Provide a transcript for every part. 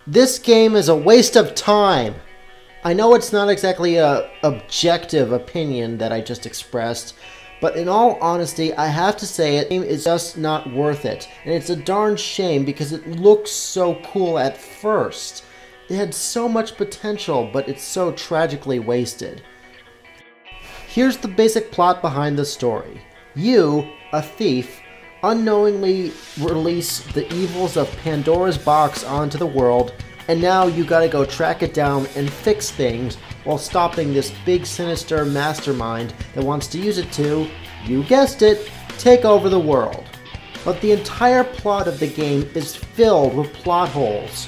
This game is a waste of time. I know it's not exactly a objective opinion that I just expressed, but in all honesty, I have to say it is just not worth it. And it's a darn shame because it looks so cool at first. It had so much potential, but it's so tragically wasted. Here's the basic plot behind the story. You, a thief, unknowingly release the evils of Pandora's box onto the world, and now you gotta go track it down and fix things while stopping this big sinister mastermind that wants to use it to, you guessed it, take over the world. But the entire plot of the game is filled with plot holes.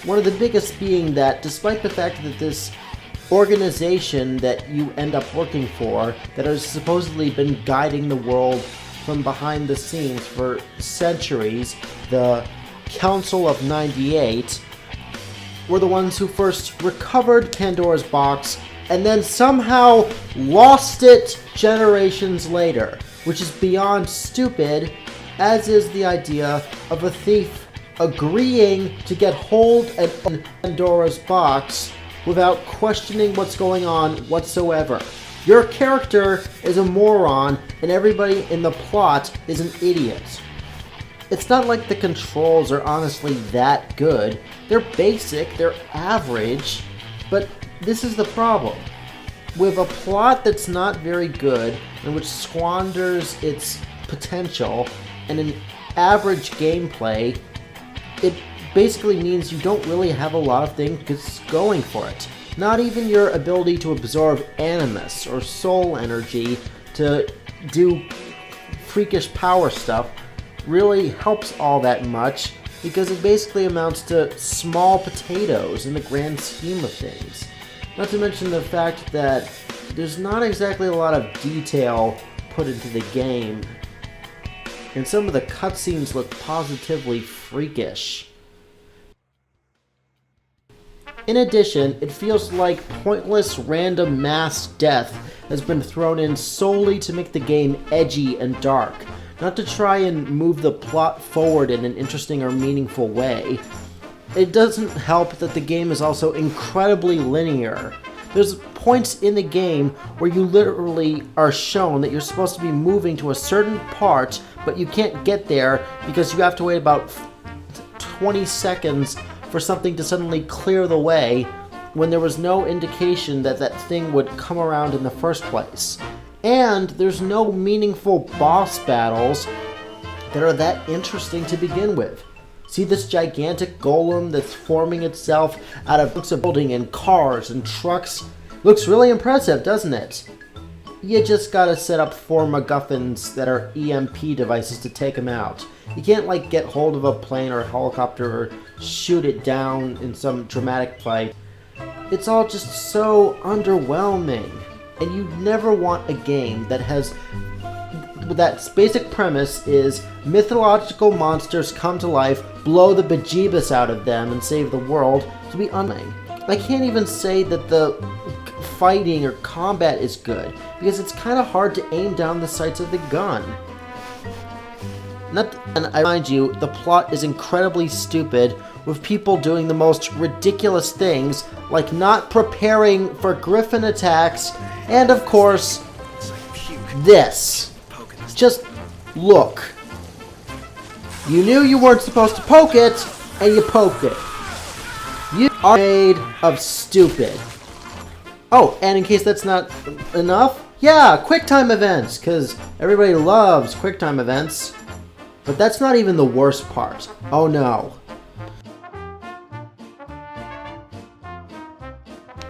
One of the biggest being that despite the fact that this organization that you end up working for, that has supposedly been guiding the world from behind the scenes for centuries, the Council of 98, were the ones who first recovered Pandora's box and then somehow lost it generations later, which is beyond stupid, as is the idea of a thief agreeing to get hold of Pandora's box without questioning what's going on whatsoever. Your character is a moron and everybody in the plot is an idiot. It's not like the controls are honestly that good. They're basic, they're average, but this is the problem. With a plot that's not very good and which squanders its potential and an average gameplay, it basically means you don't really have a lot of things going for it. Not even your ability to absorb animus or soul energy to do freakish power stuff really helps all that much, because it basically amounts to small potatoes in the grand scheme of things. Not to mention the fact that there's not exactly a lot of detail put into the game, and some of the cutscenes look positively freakish. In addition, it feels like pointless random mass death has been thrown in solely to make the game edgy and dark, not to try and move the plot forward in an interesting or meaningful way. It doesn't help that the game is also incredibly linear. There's points in the game where you literally are shown that you're supposed to be moving to a certain part, but you can't get there because you have to wait about 20 seconds for something to suddenly clear the way when there was no indication that that thing would come around in the first place. And there's no meaningful boss battles that are that interesting to begin with. See this gigantic golem that's forming itself out of books of building and cars and trucks? Looks really impressive, doesn't it? You just gotta set up 4 MacGuffins that are EMP devices to take them out. You can't like get hold of a plane or a helicopter or shoot it down in some dramatic fight. It's all just so underwhelming. And you never want a game that has that basic premise is mythological monsters come to life, blow the bejeebus out of them, and save the world to be unlike. I can't even say that the fighting or combat is good, because it's kind of hard to aim down the sights of the gun. And I remind you, the plot is incredibly stupid, with people doing the most ridiculous things, like not preparing for griffin attacks, and of course, this. Just look. You knew you weren't supposed to poke it, and you poked it. You are made of stupid. Oh, and in case that's not enough, yeah, QuickTime events, because everybody loves QuickTime events. But that's not even the worst part. Oh no.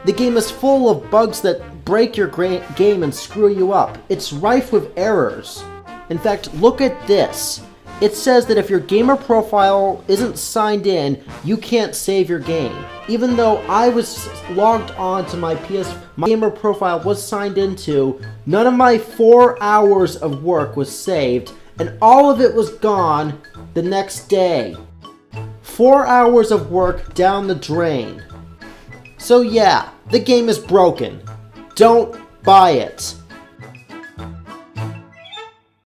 The game is full of bugs that break your game and screw you up. It's rife with errors. In fact, look at this. It says that if your gamer profile isn't signed in, you can't save your game. Even though I was logged on to my gamer profile was signed into, none of my 4 hours of work was saved, and all of it was gone the next day. 4 hours of work down the drain. So yeah, the game is broken. Don't buy it.